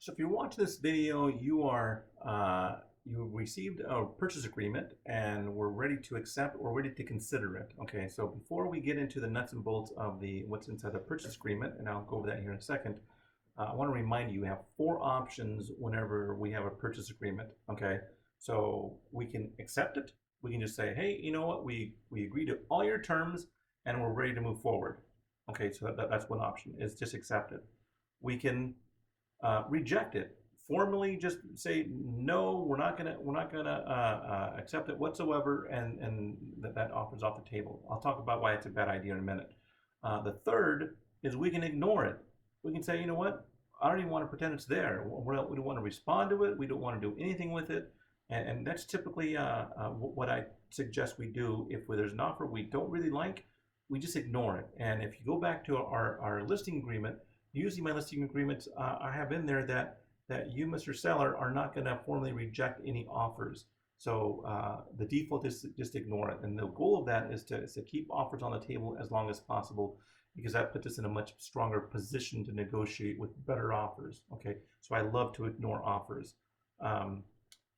So if you're watching this video, you received a purchase agreement and we're ready to accept or ready to consider it. Okay, so before we get into the nuts and bolts of what's inside the purchase agreement, and I'll go over that here in a second, I want to remind you, we have four options whenever we have a purchase agreement. Okay, so we can accept it. We can just say, hey, you know what? We agree to all your terms and we're ready to move forward. Okay, so that's one option, is just accept it. We can reject it. Formally, just say no. We're not gonna accept it whatsoever, and that offer's off the table. I'll talk about why it's a bad idea in a minute. The third is we can ignore it. We can say, you know what? I don't even want to pretend it's there. We don't want to respond to it. We don't want to do anything with it. And that's typically what I suggest we do. If there's an offer we don't really like, we just ignore it. And if you go back to our listing agreement, usually my listing agreements, I have in there that you, Mr. Seller, are not going to formally reject any offers. So the default is just ignore it. And the goal of that is to keep offers on the table as long as possible, because that puts us in a much stronger position to negotiate with better offers. Okay, so I love to ignore offers. And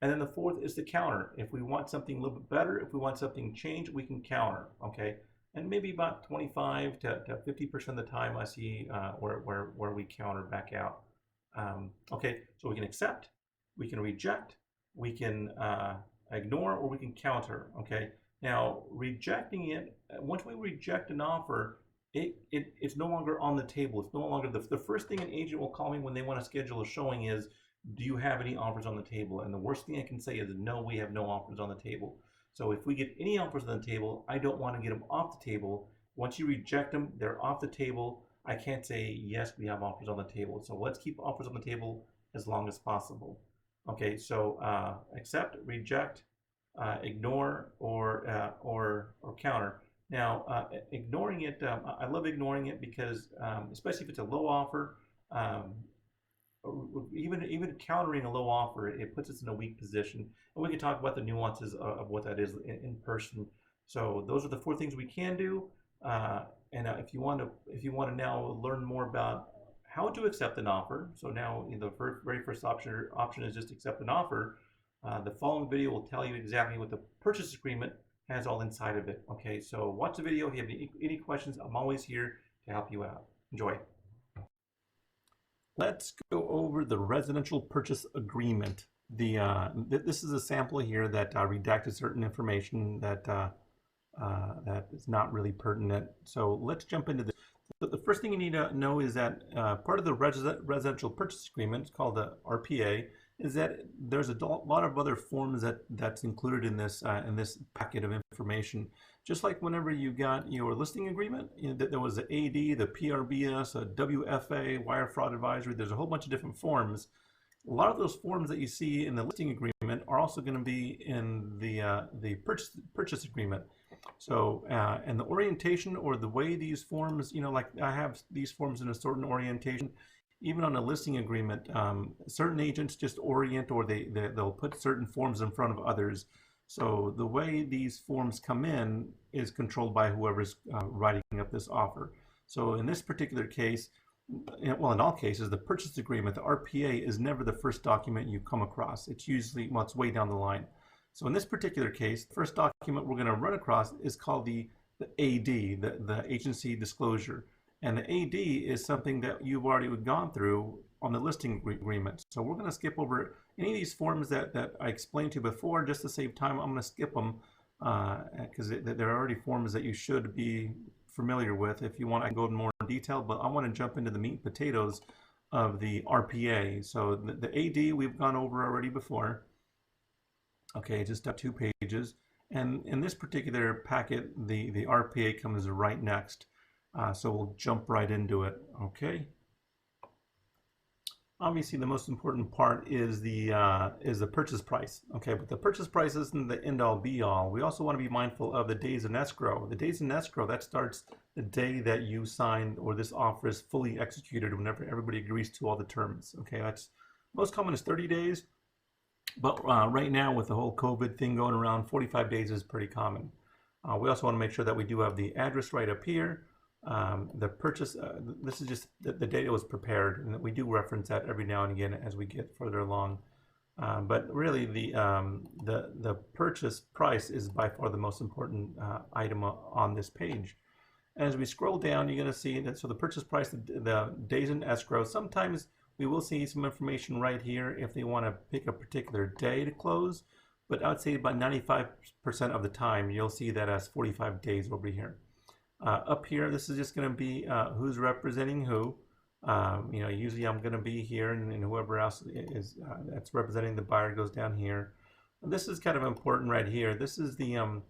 then the fourth is the counter. If we want something a little bit better, if we want something changed, we can counter. Okay, and maybe about 25 to 50% of the time I see where we counter back out. Okay, so we can accept, we can reject, we can ignore, or we can counter. Okay, now rejecting it, once we reject an offer, it's no longer on the table. It's no longer the first thing an agent will call me when they want to schedule a showing is, do you have any offers on the table? And the worst thing I can say is, no, we have no offers on the table. So if we get any offers on the table, I don't want to get them off the table. Once you reject them, they're off the table. I can't say, yes, we have offers on the table. So let's keep offers on the table as long as possible. Okay, so accept, reject, ignore, or counter. Now, ignoring it, I love ignoring it because, especially if it's a low offer, even countering a low offer, it puts us in a weak position. And we can talk about the nuances of what that is in person. So those are the four things we can do. And if you want to now learn more about how to accept an offer, so now the very first option is just accept an offer. The following video will tell you exactly what the purchase agreement has all inside of it. Okay, so watch the video. If you have any questions, I'm always here to help you out. Enjoy. Let's go over the residential purchase agreement. This is a sample here that redacted certain information that that is not really pertinent. So let's jump into this. The first thing you need to know is that part of the residential purchase agreement, it's called the RPA, is that there's a lot of other forms that's included in this packet of information. Just like whenever you got your listing agreement, there was the AD, the PRBS, a WFA, wire fraud advisory. There's a whole bunch of different forms. A lot of those forms that you see in the listing agreement are also going to be in the purchase agreement. So, and the orientation or the way these forms, like I have these forms in a certain orientation. Even on a listing agreement, certain agents just orient, or they'll put certain forms in front of others. So the way these forms come in is controlled by whoever's writing up this offer. So in this particular case, well, in all cases, the purchase agreement, the RPA, is never the first document you come across. It's usually, well, it's way down the line. So in this particular case, the first document we're going to run across is called the AD, the agency disclosure. And the AD is something that you've already gone through on the listing agreement. So we're going to skip over any of these forms that I explained to you before. Just to save time, I'm going to skip them because they're already forms that you should be familiar with. If you want, I can go in more detail, but I want to jump into the meat and potatoes of the RPA. So the AD we've gone over already before. Okay, just up 2 pages. And in this particular packet, the RPA comes right next. So we'll jump right into it. Okay. Obviously, the most important part is the purchase price. Okay, but the purchase price isn't the end all be all. We also want to be mindful of the days in escrow. The days in escrow, that starts the day that you sign or this offer is fully executed, whenever everybody agrees to all the terms. Okay, that's most common is 30 days. But right now, with the whole COVID thing going around, 45 days is pretty common. We also want to make sure that we do have the address right up here. The purchase, this is just the data was prepared, and we do reference that every now and again as we get further along. But really, the purchase price is by far the most important item on this page. And as we scroll down, you're going to see that, so the purchase price, the days in escrow, sometimes we will see some information right here if they want to pick a particular day to close. But I would say about 95% of the time, you'll see that as 45 days over here. Up here, this is just going to be who's representing who. Usually I'm going to be here, and whoever else is that's representing the buyer goes down here. And this is kind of important right here. This is the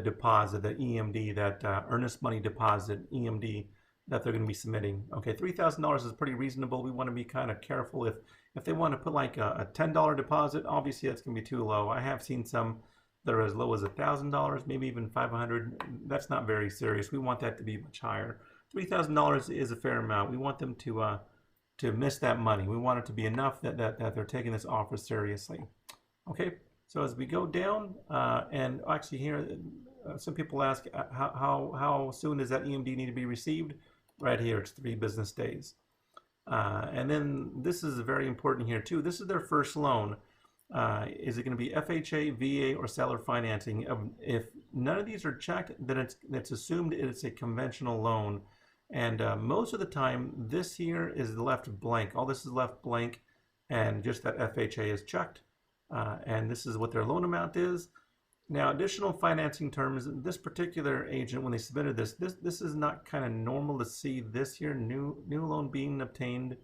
deposit, the EMD, that earnest money deposit, EMD, that they're going to be submitting. Okay, $3,000 is pretty reasonable. We want to be kind of careful if they want to put like a $10 deposit. Obviously, that's going to be too low. I have seen some that are as low as $1,000, maybe even $500. That's not very serious. We want that to be much higher. $3,000 is a fair amount. We want them to miss that money. We want it to be enough that they're taking this offer seriously. Okay, so as we go down, and actually here, some people ask how soon does that EMD need to be received? Right here, it's 3 business days. And then this is very important here too. This is their first loan. Is it going to be FHA, VA, or seller financing? If none of these are checked, then it's assumed it's a conventional loan. And most of the time, this here is left blank. All this is left blank, and just that FHA is checked. And this is what their loan amount is. Now, additional financing terms, this particular agent, when they submitted this is not kind of normal to see this here, new loan being obtained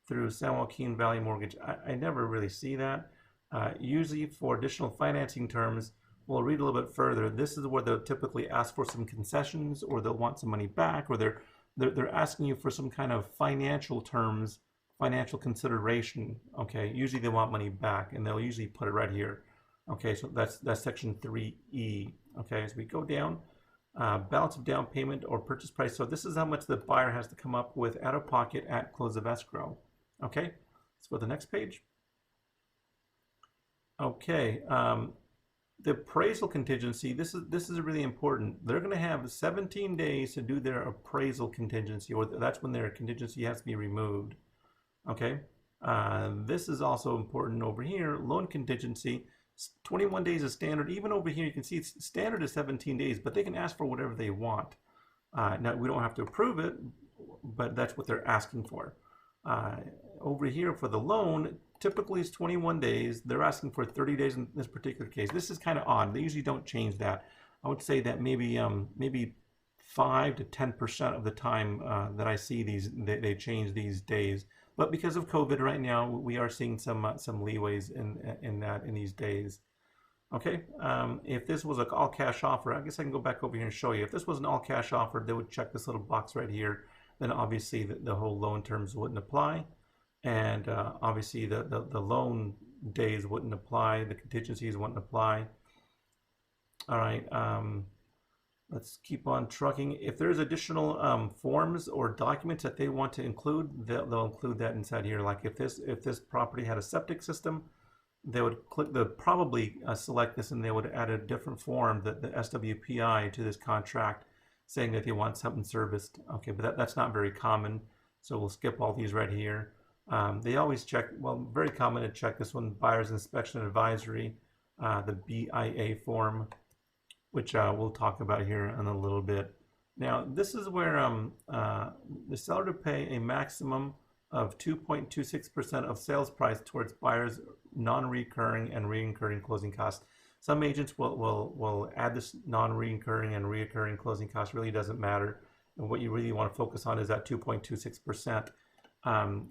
through San Joaquin Valley Mortgage. I never really see that. Usually for additional financing terms, we'll read a little bit further. This is where they'll typically ask for some concessions, or they'll want some money back, or they're asking you for some kind of financial terms, financial consideration. Okay, usually they want money back, and they'll usually put it right here. Okay, so that's section 3E. Okay, as we go down, balance of down payment or purchase price. So this is how much the buyer has to come up with out of pocket at close of escrow. Okay, let's go to the next page. Okay, the appraisal contingency, this is really important. They're going to have 17 days to do their appraisal contingency, or that's when their contingency has to be removed. Okay, this is also important over here. Loan contingency, 21 days is standard. Even over here, you can see it's standard is 17 days, but they can ask for whatever they want. Now, we don't have to approve it, but that's what they're asking for. Over here for the loan, typically it's 21 days. They're asking for 30 days in this particular case. This is kind of odd. They usually don't change that. I would say that maybe 5 to 10% of the time that I see these, they change these days. But because of COVID right now, we are seeing some leeways in these days. Okay, if this was an all cash offer, I guess I can go back over here and show you. If this was an all cash offer, they would check this little box right here. Then obviously the whole loan terms wouldn't apply, and obviously the loan days wouldn't apply, the contingencies wouldn't apply. All right, let's keep on trucking. If there's additional forms or documents that they want to include, they'll include that inside here. Like if this property had a septic system, they would probably select this, and they would add a different form, the SWPI, to this contract, saying that they want something serviced. Okay, but that's not very common, so we'll skip all these right here. They always check, well, very common to check this one, Buyer's Inspection Advisory, the BIA form, which we'll talk about here in a little bit. Now, this is where the seller to pay a maximum of 2.26% of sales price towards buyer's non-recurring and recurring closing costs. Some agents will add this non-recurring and recurring closing costs. Really doesn't matter. And what you really want to focus on is that 2.26%.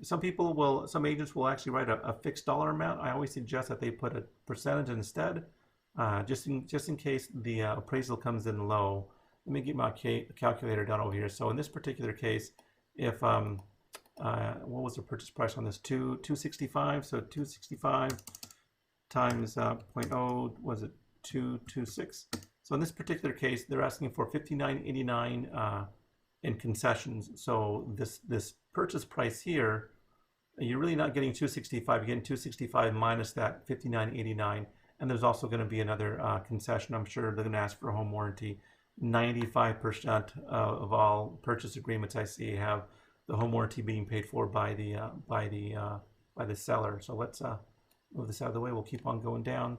Some agents will actually write a fixed dollar amount. I always suggest that they put a percentage instead, just in case the appraisal comes in low. Let me get my calculator down over here. So in this particular case, if what was the purchase price on this? 265. So 265 times 0.0, was it 226? So in this particular case, they're asking for $59.89 in concessions. So this purchase price here, you're really not getting 265. You're getting 265 minus that $59.89, and there's also going to be another concession. I'm sure they're going to ask for a home warranty. 95% of all purchase agreements I see have the home warranty being paid for by the seller. So let's move this out of the way. We'll keep on going down.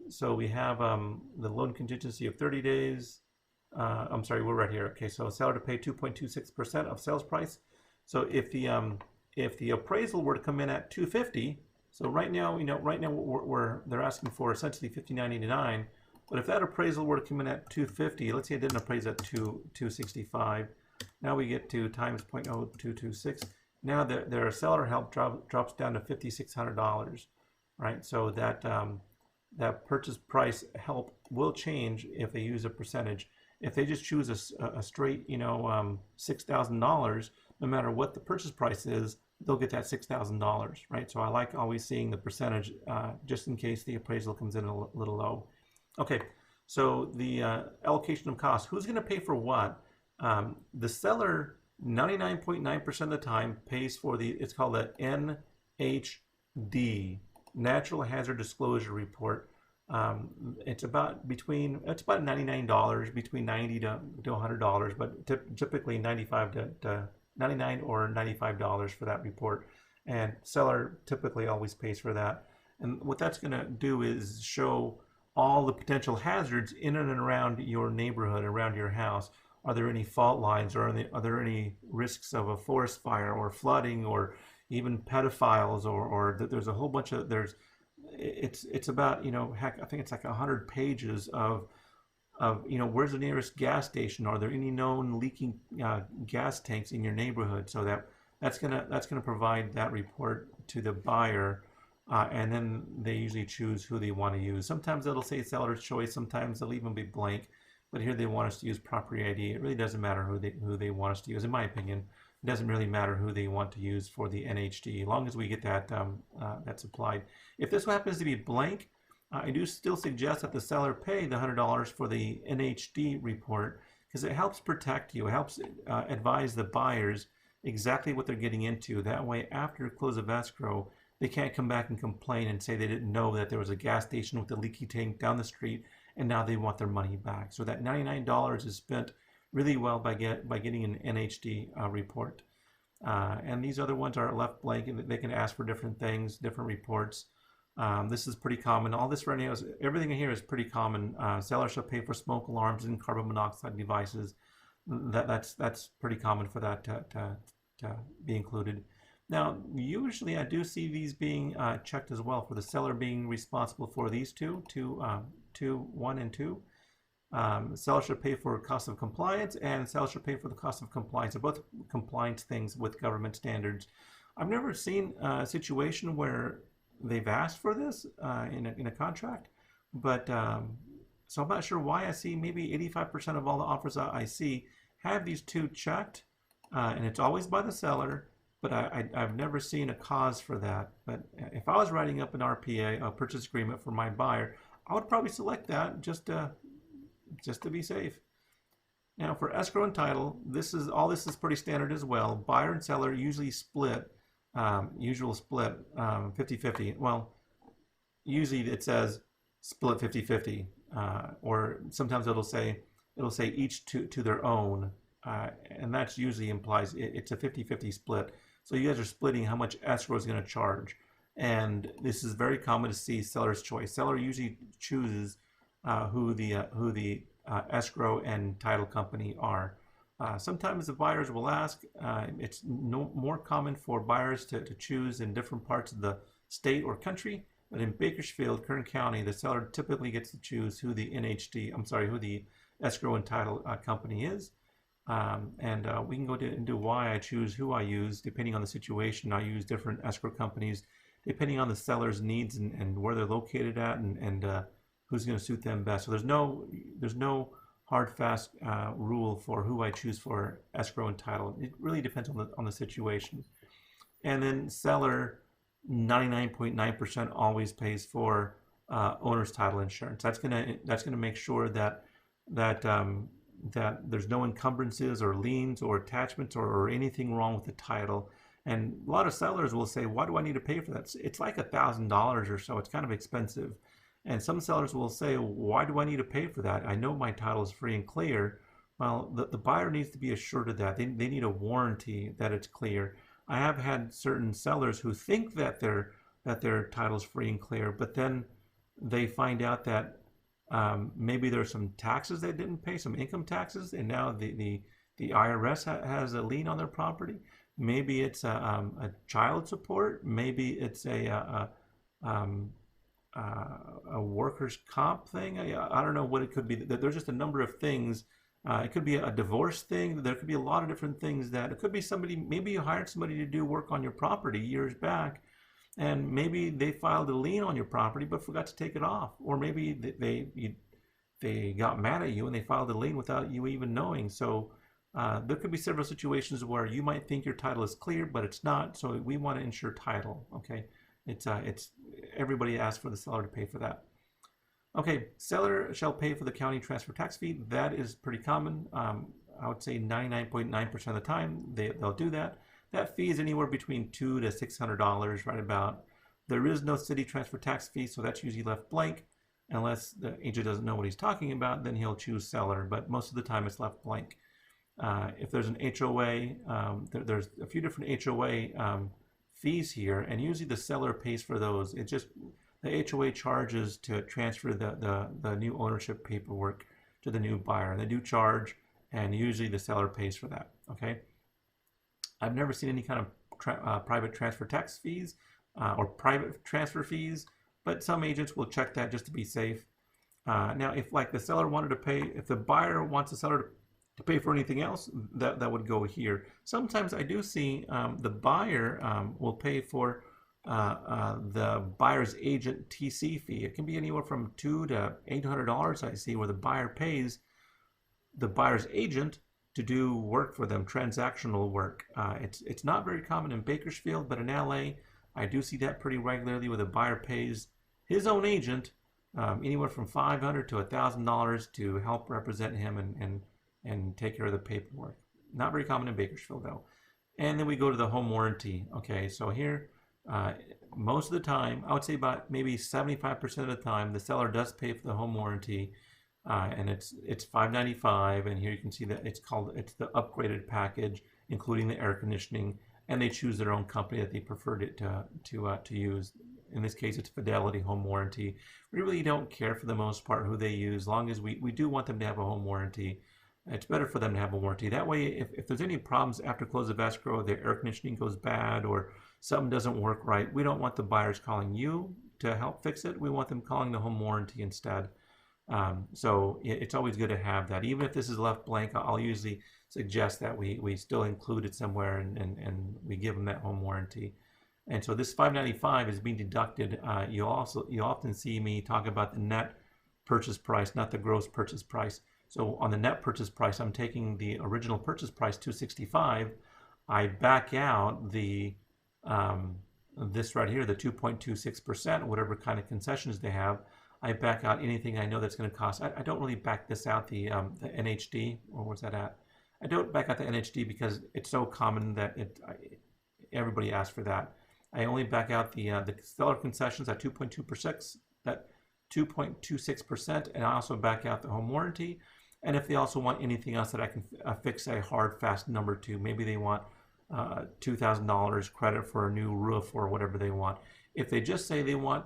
So we have the loan contingency of 30 days. I'm sorry, we're right here. Okay, so seller to pay 2.26% of sales price. So if the appraisal were to come in at 250, so right now, they're asking for essentially 59.89. But if that appraisal were to come in at 250, let's say it didn't appraise at 265, now we get to times 0.0226. Now their seller help drops down to $5,600, right? So that purchase price help will change if they use a percentage. If they just choose a straight, $6,000, no matter what the purchase price is, they'll get that $6,000, right? So I like always seeing the percentage just in case the appraisal comes in a little low. Okay, so the allocation of costs. Who's going to pay for what? The seller, 99.9% of the time, pays for it's called the NHD, Natural Hazard Disclosure Report. It's about $99, between $90 to $100, but typically $99 or $95 for that report. And seller typically always pays for that. And what that's going to do is show all the potential hazards in and around your neighborhood, around your house. Are there any fault lines, or are there any risks of a forest fire or flooding, or even pedophiles, or there's a whole bunch of it's about, heck, I think it's like 100 pages of where's the nearest gas station? Are there any known leaking gas tanks in your neighborhood? So that's gonna provide that report to the buyer, and then they usually choose who they want to use. Sometimes it'll say seller's choice. Sometimes they'll even be blank. But here they want us to use property ID. It really doesn't matter who they want us to use, in my opinion. It doesn't really matter who they want to use for the NHD, as long as we get that supplied. If this happens to be blank, I do still suggest that the seller pay the $100 for the NHD report, because it helps protect you. It helps advise the buyers exactly what they're getting into. That way, after close of escrow, they can't come back and complain and say they didn't know that there was a gas station with a leaky tank down the street, and now they want their money back. So that $99 is spent really well by getting an NHD report. And these other ones are left blank, and they can ask for different things, different reports. This is pretty common. All this right now everything in here is pretty common. Sellers shall pay for smoke alarms and carbon monoxide devices. That's pretty common for that to be included. Now, usually I do see these being checked as well, for the seller being responsible for these two, 1 and 2. Seller should pay for cost of compliance, and seller should pay for the cost of compliance. They're both compliance things with government standards. I've never seen a situation where they've asked for this in a contract, but so I'm not sure why. I see maybe 85% of all the offers I see have these two checked, and it's always by the seller. But I've never seen a cause for that. But if I was writing up an RPA, a purchase agreement for my buyer, I would probably select that just to be safe. Now for escrow and title, this is pretty standard as well. Buyer and seller usually split, usual split 50-50. Well, usually it says split 50-50, or sometimes it'll say each to their own, and that usually implies it's a 50-50 split. So you guys are splitting how much escrow is going to charge. And this is very common to see seller's choice. Seller usually chooses who the escrow and title company are. Sometimes the buyers will ask. It's more common for buyers to choose in different parts of the state or country. But in Bakersfield, Kern County, the seller typically gets to choose who the who the escrow and title company is. We can go into why I choose who I use depending on the situation. I use different escrow companies depending on the seller's needs and where they're located at, and who's going to suit them best. So there's no hard fast rule for who I choose for escrow and title. It really depends on the situation. And then seller, 99.9% always pays for owner's title insurance. That's gonna make sure that there's no encumbrances or liens or attachments or anything wrong with the title. And a lot of sellers will say, why do I need to pay for that? It's like $1,000 or so. It's kind of expensive. And some sellers will say, why do I need to pay for that? I know my title is free and clear. Well, the buyer needs to be assured of that. They need a warranty that it's clear. I have had certain sellers who think that their title is free and clear, but then they find out that maybe there's some taxes they didn't pay, some income taxes, and now the IRS has a lien on their property. Maybe it's a child support. Maybe it's a workers' comp thing. I don't know what it could be. There's just a number of things. It could be a divorce thing. There could be a lot of different things that it could be somebody, maybe you hired somebody to do work on your property years back, and maybe they filed a lien on your property but forgot to take it off. Or maybe they got mad at you and they filed a lien without you even knowing. So there could be several situations where you might think your title is clear, but it's not. So we want to ensure title. Okay, it's everybody asks for the seller to pay for that. Okay, seller shall pay for the county transfer tax fee. That is pretty common. I would say 99.9% of the time they'll do that. That fee is anywhere between $200 to $600, right about. There is no city transfer tax fee, so that's usually left blank. Unless the agent doesn't know what he's talking about, then he'll choose seller, but most of the time it's left blank. If there's an HOA, there's a few different HOA fees here, and usually the seller pays for those. It just, the HOA charges to transfer the new ownership paperwork to the new buyer, and they do charge, and usually the seller pays for that. Okay, I've never seen any kind of private transfer tax fees or private transfer fees, but some agents will check that just to be safe. Now, if like the seller wanted to pay, if the buyer wants the seller to pay for anything else, that would go here. Sometimes I do see the buyer will pay for the buyer's agent TC fee. It can be anywhere from $200 to $800. I see where the buyer pays the buyer's agent to do work for them, transactional work. It's not very common in Bakersfield, but in LA, I do see that pretty regularly, where the buyer pays his own agent anywhere from $500 to $1,000 to help represent him and take care of the paperwork. Not very common in Bakersfield though. And then we go to the home warranty. Okay, so here, most of the time, I would say about maybe 75% of the time, the seller does pay for the home warranty, and it's $595. And here you can see that it's the upgraded package, including the air conditioning, and they choose their own company that they preferred it to use. In this case, it's Fidelity Home Warranty. We really don't care for the most part who they use, as long as we do want them to have a home warranty. It's better for them to have a warranty. That way, if there's any problems after close of escrow, their air conditioning goes bad or something doesn't work right, we don't want the buyers calling you to help fix it. We want them calling the home warranty instead. So it's always good to have that. Even if this is left blank, I'll usually suggest that we still include it somewhere and we give them that home warranty. And so this $595 is being deducted. You often see me talk about the net purchase price, not the gross purchase price. So on the net purchase price, I'm taking the original purchase price, $265. I back out the this right here, the 2.26%, whatever kind of concessions they have. I back out anything I know that's going to cost. I don't really back this out, the NHD, or where's that at? I don't back out the NHD because it's so common that everybody asks for that. I only back out the seller concessions at 2.26%, and I also back out the home warranty. And if they also want anything else that I can fix a hard, fast number to, maybe they want $2,000 credit for a new roof or whatever they want. If they just say they want,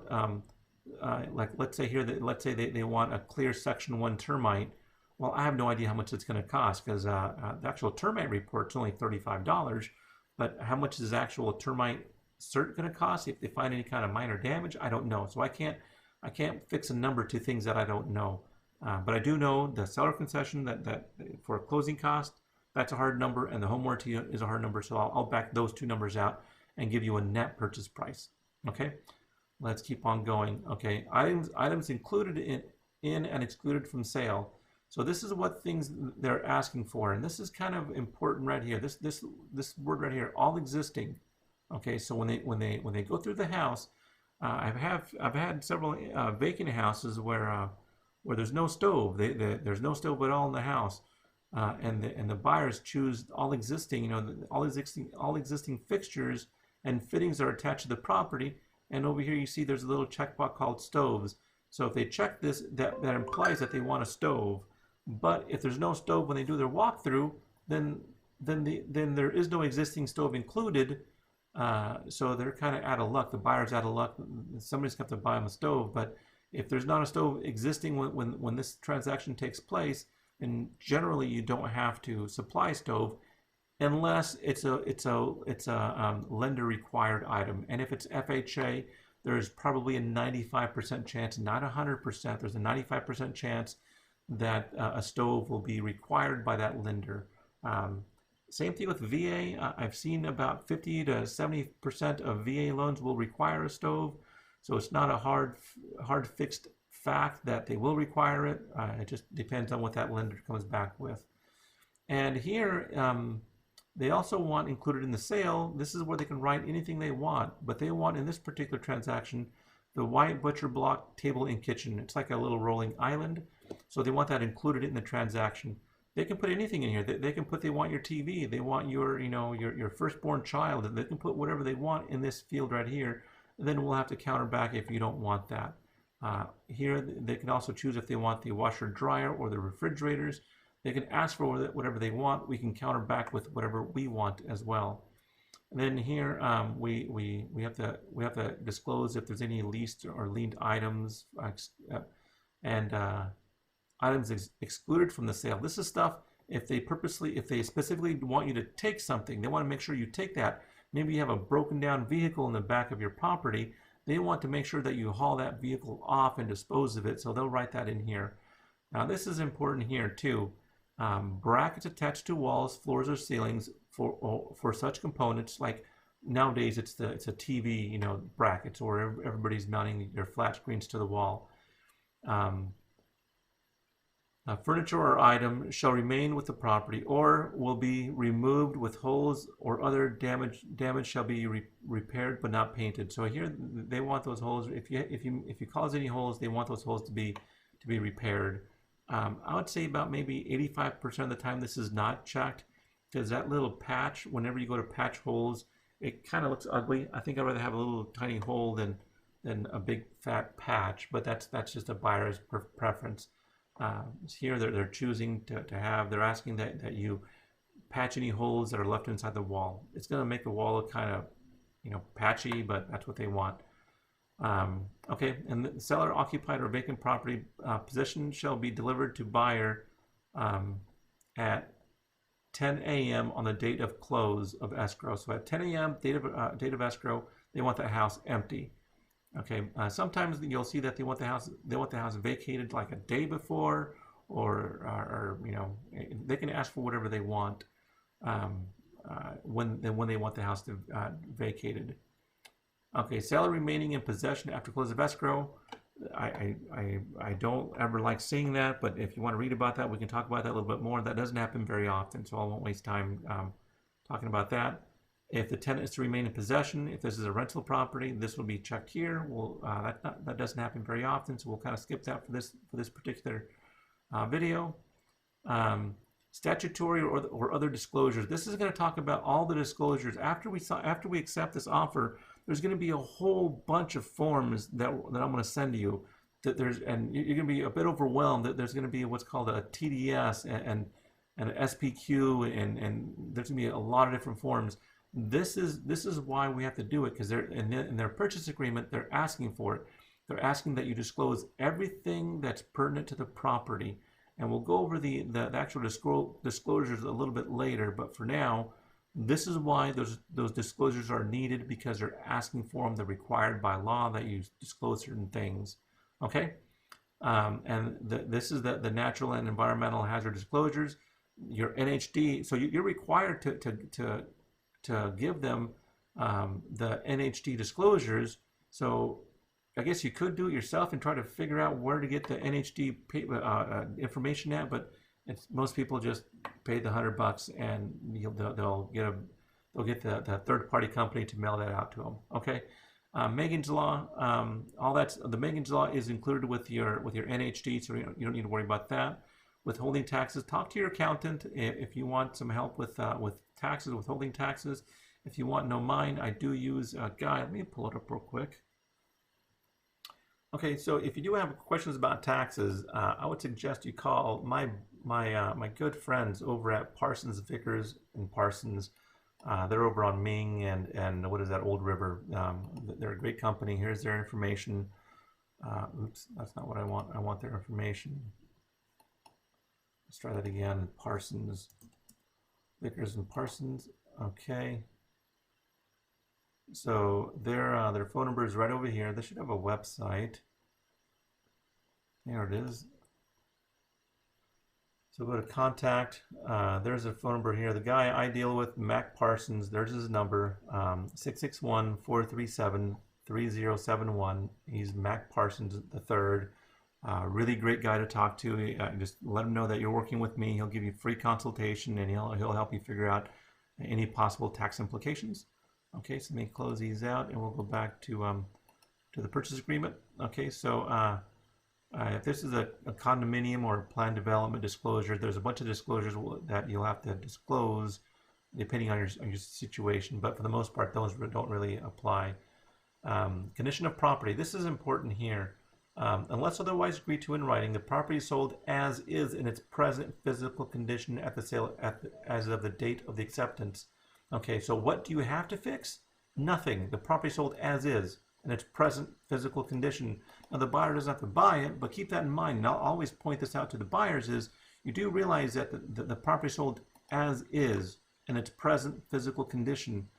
like let's say here, let's say they want a clear Section 1 termite. Well, I have no idea how much it's going to cost, because the actual termite report's only $35. But how much is actual termite cert going to cost? If they find any kind of minor damage, I don't know. So I can't fix a number to things that I don't know. But I do know the seller concession that for a closing cost, that's a hard number, and the home warranty is a hard number. So I'll back those two numbers out and give you a net purchase price. Okay, let's keep on going. Okay, items included in and excluded from sale. So this is what things they're asking for, and this is kind of important right here. This word right here, all existing. Okay, so when they go through the house, I've had several vacant houses where there's no stove. There's no stove at all in the house, and the buyers choose all existing. All existing fixtures and fittings are attached to the property. And over here you see there's a little checkbox called stoves. So if they check this, that implies that they want a stove. But if there's no stove when they do their walkthrough, then there is no existing stove included. So they're kind of out of luck. The buyer's out of luck. Somebody's got to buy them a stove. But if there's not a stove existing when this transaction takes place, then generally you don't have to supply a stove unless it's a lender required item. And if it's FHA, there's probably a 95% chance, not 100%, there's a 95% chance that a stove will be required by that lender. Same thing with VA. I've seen about 50 to 70% of VA loans will require a stove. So it's not a hard fixed fact that they will require it. It just depends on what that lender comes back with. And here, they also want included in the sale, this is where they can write anything they want, but they want in this particular transaction, the white butcher block table and kitchen. It's like a little rolling island. So they want that included in the transaction. They can put anything in here. They can put, they want your TV, they want your, your firstborn child, and they can put whatever they want in this field right here. And then we'll have to counter back if you don't want that. Here, they can also choose if they want the washer dryer or the refrigerators. They can ask for whatever they want. We can counter back with whatever we want as well. And then here we have to disclose if there's any leased or liened items and items excluded from the sale. This is stuff if they specifically want you to take something, they want to make sure you take that. Maybe you have a broken down vehicle in the back of your property. They want to make sure that you haul that vehicle off and dispose of it. So they'll write that in here. Now this is important here too. Brackets attached to walls, floors, or ceilings for such components like nowadays it's a TV brackets, or everybody's mounting their flat screens to the wall. Furniture or item shall remain with the property or will be removed with holes, or other damage shall be repaired but not painted. So here they want those holes. If you cause any holes, they want those holes to be repaired. I would say about maybe 85% of the time this is not checked, because that little patch, whenever you go to patch holes, it kind of looks ugly. I think I'd rather have a little tiny hole than a big fat patch, but that's just a buyer's preference. Here they're choosing they're asking that you patch any holes that are left inside the wall. It's going to make the wall look kind of patchy, but that's what they want. Okay, and the seller occupied or vacant property possession shall be delivered to buyer at 10 a.m. on the date of close of escrow. So at 10 a.m. date of escrow, they want the house empty. Okay, sometimes you'll see that they want the house vacated like a day before, or they can ask for whatever they want when they want the house vacated. Okay, seller remaining in possession after close of escrow. I don't ever like seeing that, but if you want to read about that, we can talk about that a little bit more. That doesn't happen very often, so I won't waste time talking about that. If the tenant is to remain in possession, if this is a rental property, this will be checked here. That doesn't happen very often, so we'll kind of skip that for this particular video. Statutory or other disclosures. This is going to talk about all the disclosures after we accept this offer. There's going to be a whole bunch of forms that I'm going to send to you. And you're going to be a bit overwhelmed. That there's going to be what's called a TDS and an SPQ, and there's going to be a lot of different forms. This is why we have to do it, because they're in their purchase agreement. They're asking for it. They're asking that you disclose everything that's pertinent to the property. And we'll go over the actual disclosures a little bit later. But for now, this is why those disclosures are needed, because they're asking for them. They're required by law that you disclose certain things. Okay, this is the natural and environmental hazard disclosures. Your NHD. So you're required to give them the NHD disclosures. So I guess you could do it yourself and try to figure out where to get the NHD information at, but most people just pay the $100 and they'll get the third-party company to mail that out to them. Okay, Megan's Law, the Megan's Law is included with your NHD, so you don't need to worry about that. Withholding taxes, talk to your accountant if you want some help with taxes, withholding taxes. If you want to know mine, I do use a guide. Let me pull it up real quick. Okay, so if you do have questions about taxes, I would suggest you call my good friends over at Parsons Vickers and Parsons. They're over on Ming and what is that, Old River. They're a great company. Here's their information. Oops, that's not what I want. I want their information. Let's try that again. Parsons Vickers and Parsons. Okay. So their phone number is right over here. They should have a website. There it is. So go to contact. There's a phone number here. The guy I deal with, Mac Parsons, there's his number, 661-437-3071. He's Mac Parsons III. Really great guy to talk to. Just let him know that you're working with me. He'll give you free consultation and he'll help you figure out any possible tax implications. Okay, so let me close these out and we'll go back to the purchase agreement. Okay, so if this is a condominium or planned development disclosure, there's a bunch of disclosures that you'll have to disclose depending on your situation, but for the most part, those don't really apply. Condition of property. This is important here. Unless otherwise agreed to in writing, the property is sold as is in its present physical condition at the sale as of the date of the acceptance. Okay, so what do you have to fix? Nothing. The property sold as is in its present physical condition. Now the buyer doesn't have to buy it, but keep that in mind. And I'll always point this out to the buyers is you do realize that the property sold as is in its present physical condition.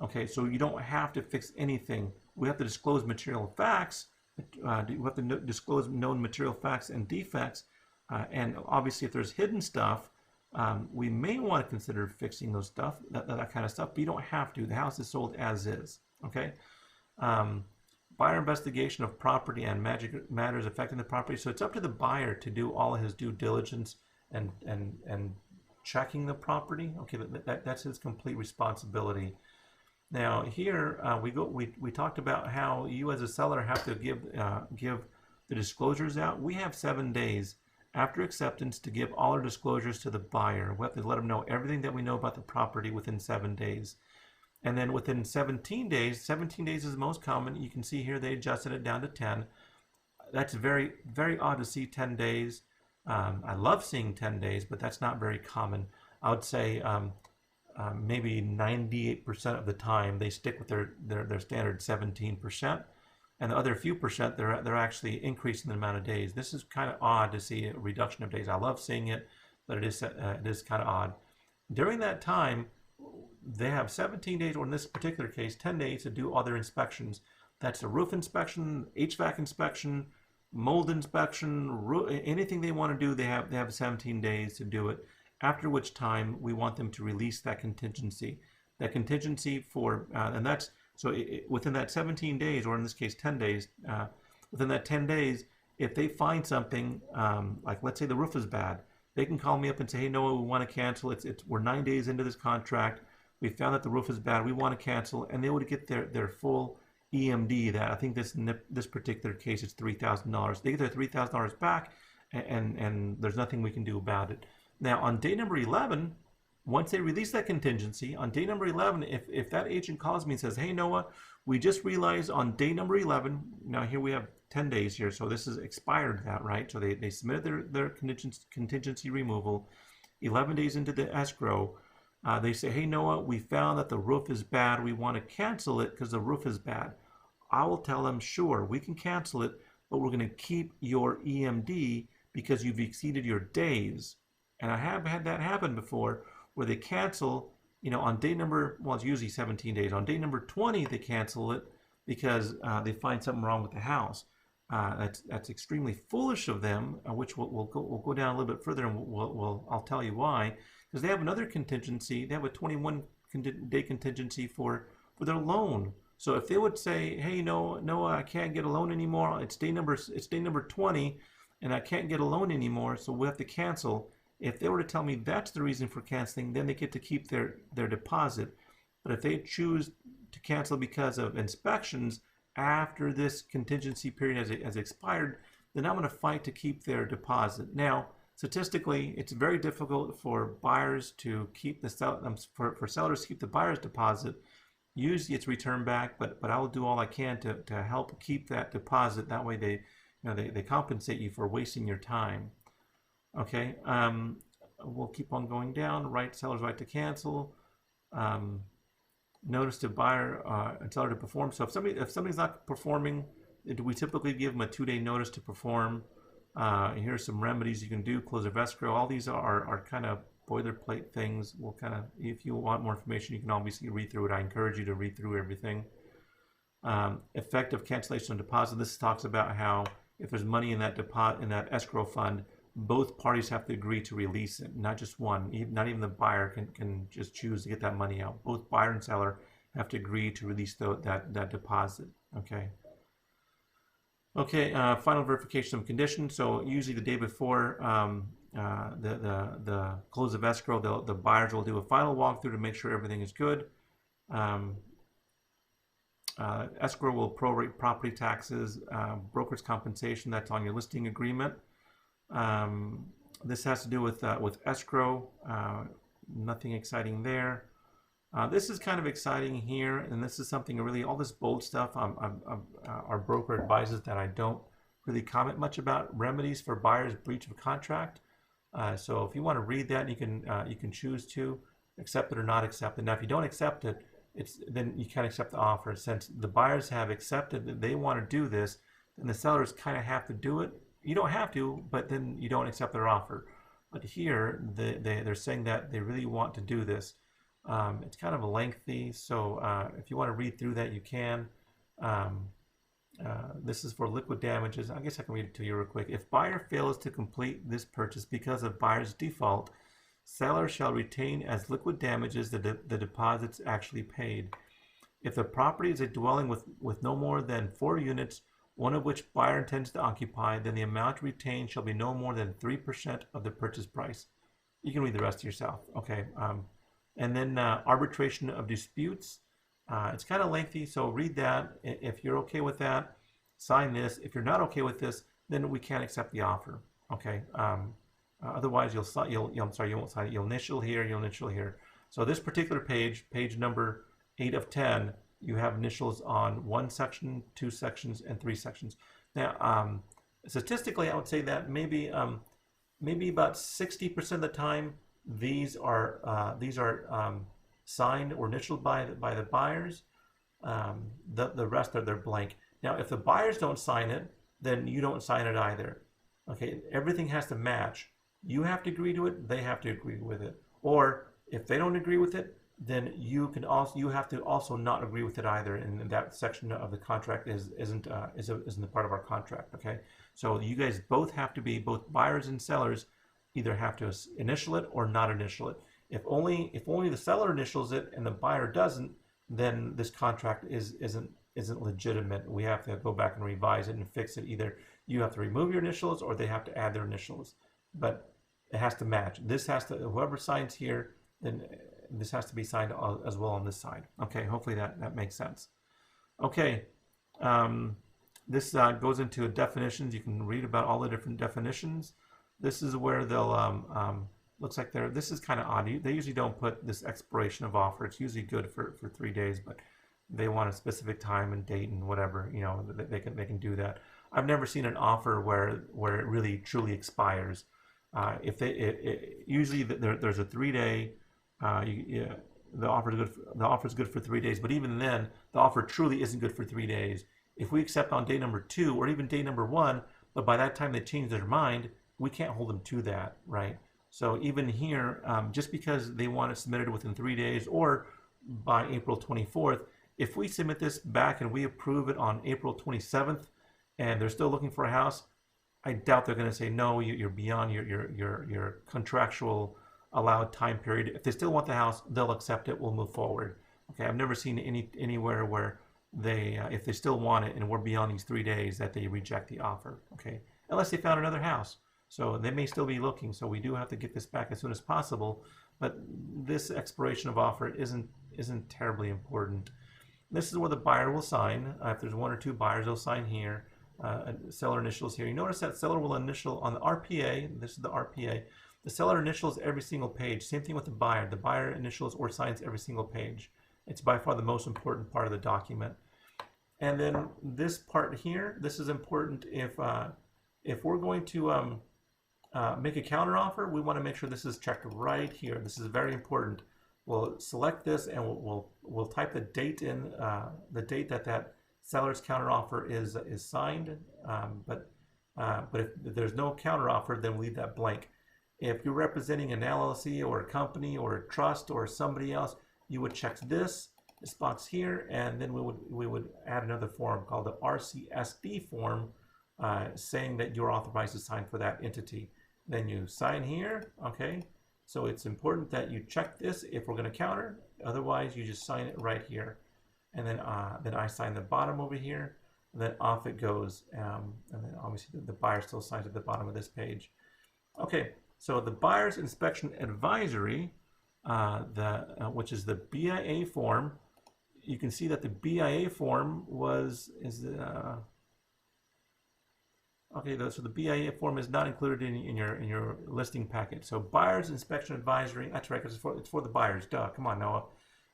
Okay, so you don't have to fix anything. We have to disclose material facts. We have to disclose known material facts and defects. And obviously if there's hidden stuff, we may want to consider fixing those stuff, that kind of stuff, but you don't have to. The house is sold as is. Okay. Buyer investigation of property and matters affecting the property. So it's up to the buyer to do all of his due diligence and checking the property. Okay, that's his complete responsibility. Now here we talked about how you as a seller have to give the disclosures out. We have 7 days after acceptance to give all our disclosures to the buyer. We have to let them know everything that we know about the property within 7 days. And then within 17 days, 17 days is most common. You can see here they adjusted it down to 10. That's very, very odd to see 10 days. I love seeing 10 days, but that's not very common. I would say maybe 98% of the time they stick with their standard 17%. And the other few percent, they're actually increasing the amount of days. This is kind of odd to see a reduction of days. I love seeing it, but it is kind of odd. During that time, they have 17 days, or in this particular case, 10 days to do all their inspections. That's a roof inspection, HVAC inspection, mold inspection, anything they want to do, they have 17 days to do it. After which time we want them to release that contingency. That contingency for, and that's, so within that 17 days, or in this case 10 days, within that 10 days, if they find something, like let's say the roof is bad, they can call me up and say, hey, Noah, we want to cancel. We're 9 days into this contract. We found that the roof is bad. We want to cancel, and they would get their full EMD. That I think this particular case is $3,000. They get their $3,000 back, and there's nothing we can do about it. Now on day number 11, once they release that contingency, on day number 11, if that agent calls me and says, hey, Noah, we just realized on day number 11, now here we have 10 days here, so this is expired that, right? So they submitted their contingency removal, 11 days into the escrow. They say, hey, Noah, we found that the roof is bad. We want to cancel it because the roof is bad. I will tell them, sure, we can cancel it, but we're going to keep your EMD because you've exceeded your days. And I have had that happen before where they cancel, on day number, well, it's usually 17 days. On day number 20, they cancel it because they find something wrong with the house. That's extremely foolish of them, which we'll go down a little bit further, and I'll tell you why. Because they have another contingency. They have a 21-day contingency for their loan. So if they would say, hey, no, I can't get a loan anymore. It's day number 20, and I can't get a loan anymore, so we have to cancel. If they were to tell me that's the reason for canceling, then they get to keep their deposit. But if they choose to cancel because of inspections after this contingency period has expired, then I'm going to fight to keep their deposit. Now, statistically, it's very difficult for buyers to keep for sellers to keep the buyer's deposit, Usually it's returned back, but I will do all I can to help keep that deposit. That way they compensate you for wasting your time. Okay, we'll keep on going down. Seller's right to cancel. Notice to buyer and seller to perform. So if somebody's not performing, we typically give them a 2-day notice to perform. Here's some remedies you can do. Close of escrow. All these are kind of boilerplate things. We'll kind of, if you want more information, you can obviously read through it. I encourage you to read through everything. Effect of cancellation of deposit. This talks about how if there's money in that deposit, in that escrow fund, both parties have to agree to release it, not just one. Not even the buyer can just choose to get that money out. Both buyer and seller have to agree to release that deposit. Okay. Okay. Final verification of conditions. So usually the day before the close of escrow, the buyers will do a final walkthrough to make sure everything is good. Escrow will prorate property taxes, broker's compensation. That's on your listing agreement. This has to do with escrow. Nothing exciting there. This is kind of exciting here, and this is something really, all this bold stuff, our broker advises that I don't really comment much about. Remedies for buyer's breach of contract. So if you want to read that, you can choose to accept it or not accept it. Now, if you don't accept it, then you can't accept the offer. Since the buyers have accepted that they want to do this, then the sellers kind of have to do it. You don't have to, but then you don't accept their offer. But here, they're saying that they really want to do this. It's kind of lengthy, so if you want to read through that, you can. This is for liquid damages. I guess I can read it to you real quick. If buyer fails to complete this purchase because of buyer's default, seller shall retain as liquid damages the deposits actually paid. If the property is a dwelling with no more than 4 units, one of which buyer intends to occupy, then the amount retained shall be no more than 3% of the purchase price. You can read the rest yourself. Okay. And then arbitration of disputes. It's kind of lengthy, so read that. If you're okay with that, sign this. If you're not okay with this, then we can't accept the offer. Okay. Otherwise, you won't sign it. You'll initial here. You'll initial here. So this particular page, page number 8 of 10, you have initials on 1 section, 2 sections, and 3 sections. Now, statistically, I would say that maybe about 60% of the time these are signed or initialed by the buyers. The rest they're blank. Now, if the buyers don't sign it, then you don't sign it either. Okay, everything has to match. You have to agree to it. They have to agree with it. Or if they don't agree with it, then you have to also not agree with it either, and that section of the contract isn't a part of our contract. Okay, so you guys both have to be, both buyers and sellers either have to initial it or not initial it. If only the seller initials it and the buyer doesn't, then this contract isn't legitimate. We have to go back and revise it and fix it. Either you have to remove your initials or they have to add their initials, but it has to match. This has to, whoever signs here, then this has to be signed as well on this side. Okay, hopefully that makes sense. Okay, this goes into definitions. You can read about all the different definitions. This is where they'll, looks like this is kind of odd. They usually don't put this expiration of offer. It's usually good for 3 days, but they want a specific time and date and whatever, you know, they can do that. I've never seen an offer where it really truly expires. Usually there's a 3-day, the offer is good for 3 days, but even then the offer truly isn't good for 3 days. If we accept on day number 2 or even day number 1, but by that time they change their mind, we can't hold them to that, right? So even here, just because they want it submitted within 3 days or by April 24th, if we submit this back and we approve it on April 27th and they're still looking for a house, I doubt they're going to say, no, you're beyond your contractual allowed time period. If they still want the house, they'll accept it. We'll move forward. Okay, I've never seen anywhere where they, if they still want it and we're beyond these 3 days, that they reject the offer. Okay, unless they found another house. So they may still be looking. So we do have to get this back as soon as possible. But this expiration of offer isn't terribly important. This is where the buyer will sign. If there's 1 or 2 buyers, they'll sign here. Seller initials here. You notice that seller will initial on the RPA. This is the RPA. The seller initials every single page. Same thing with the buyer. The buyer initials or signs every single page. It's by far the most important part of the document. And then this part here, this is important if we're going to make a counteroffer, we want to make sure this is checked right here. This is very important. We'll select this and we'll type the date in, the date that seller's counteroffer is signed. But if there's no counteroffer, then we leave that blank. If you're representing an LLC or a company or a trust or somebody else, you would check this box here, and then we would add another form called the RCSD form, saying that you're authorized to sign for that entity. Then you sign here, okay? So it's important that you check this if we're going to counter. Otherwise, you just sign it right here, and then I sign the bottom over here, and then off it goes. And then obviously the buyer still signs at the bottom of this page. Okay, so the buyer's inspection advisory, which is the BIA form. You can see that the BIA form okay, so the BIA form is not included in your listing packet. So buyer's inspection advisory, that's right, because it's for the buyers. Duh, come on, Noah.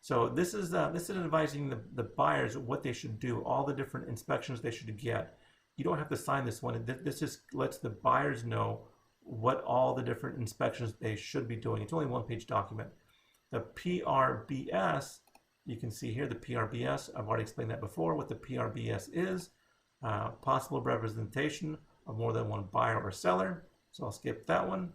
So this is advising the buyers what they should do, all the different inspections they should get. You don't have to sign this one. This just lets the buyers know what all the different inspections they should be doing. It's only a one-page document. The PRBS, you can see here the PRBS. I've already explained that before. What the PRBS is, possible representation of more than one buyer or seller. So I'll skip that one.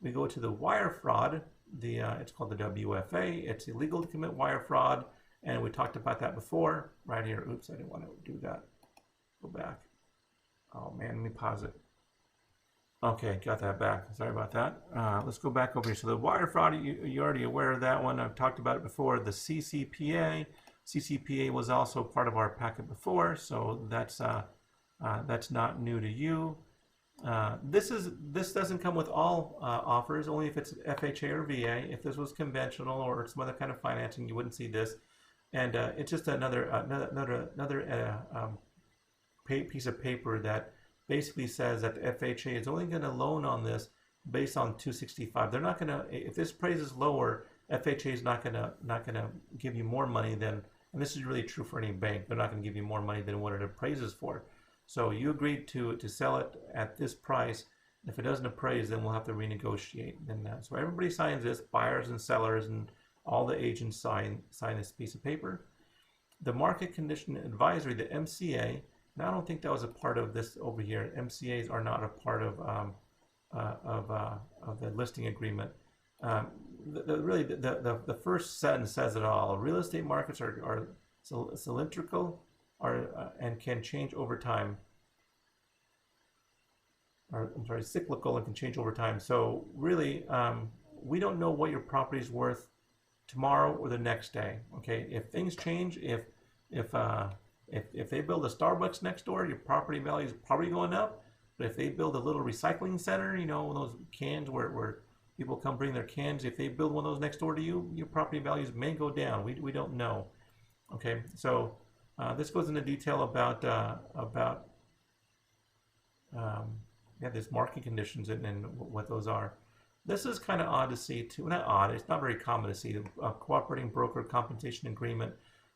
We go to the wire fraud. It's called the WFA. It's illegal to commit wire fraud, and we talked about that before. Right here. Oops, I didn't want to do that. Go back. Oh man, let me pause it. Okay, got that back. Sorry about that. Let's go back over here. So the wire fraud, you're already aware of that one. I've talked about it before. The CCPA. CCPA was also part of our packet before, so that's not new to you. This doesn't come with all offers, only if it's FHA or VA. If this was conventional or some other kind of financing, you wouldn't see this. And it's just another piece of paper that basically says that the FHA is only going to loan on this based on 265. They're not going to, if this price is lower, FHA is not going to give you more money than, and this is really true for any bank, they're not going to give you more money than what it appraises for. So you agreed to sell it at this price. If it doesn't appraise, then we'll have to renegotiate. So everybody signs this, buyers and sellers, and all the agents sign this piece of paper. The market condition advisory, the MCA. Now, I don't think that was a part of this over here. MCAs are not a part of the listing agreement. Really, the first sentence says it all. Real estate markets are cylindrical and can change over time. I'm sorry, cyclical and can change over time. So really, we don't know what your property is worth tomorrow or the next day. Okay, if things change, if they build a Starbucks next door, your property value is probably going up. But if they build a little recycling center, you know, those cans where people come bring their cans, if they build one of those next door to you, your property values may go down. We don't know. Okay, so this goes into detail about this market conditions and what those are. This is kind of odd to see too. Not odd. It's not very common to see a cooperating broker compensation agreement.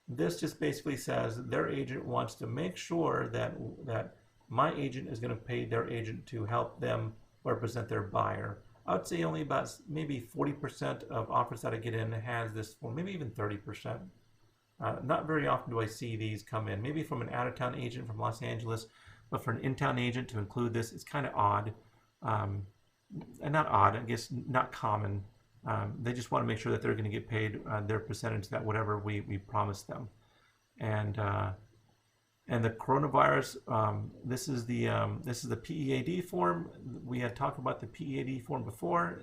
This just basically says their agent wants to make sure that my agent is going to pay their agent to help them represent their buyer. I would say only about maybe 40% of offers that I get in has this form, maybe even 30%. Not very often do I see these come in. Maybe from an out-of-town agent from Los Angeles, but for an in-town agent to include this, it's kind of odd. And not odd, I guess not common. They just want to make sure that they're going to get paid their percentage, that whatever we promised them. And the coronavirus, this is the PEAD form. We had talked about the PEAD form before.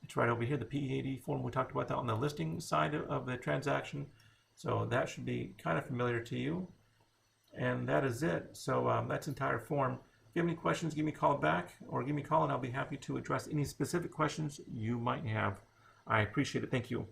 It's right over here, the PEAD form. We talked about that on the listing side of the transaction. So that should be kind of familiar to you. And that is it. So that's the entire form. If you have any questions, give me a call back or give me a call and I'll be happy to address any specific questions you might have. I appreciate it. Thank you.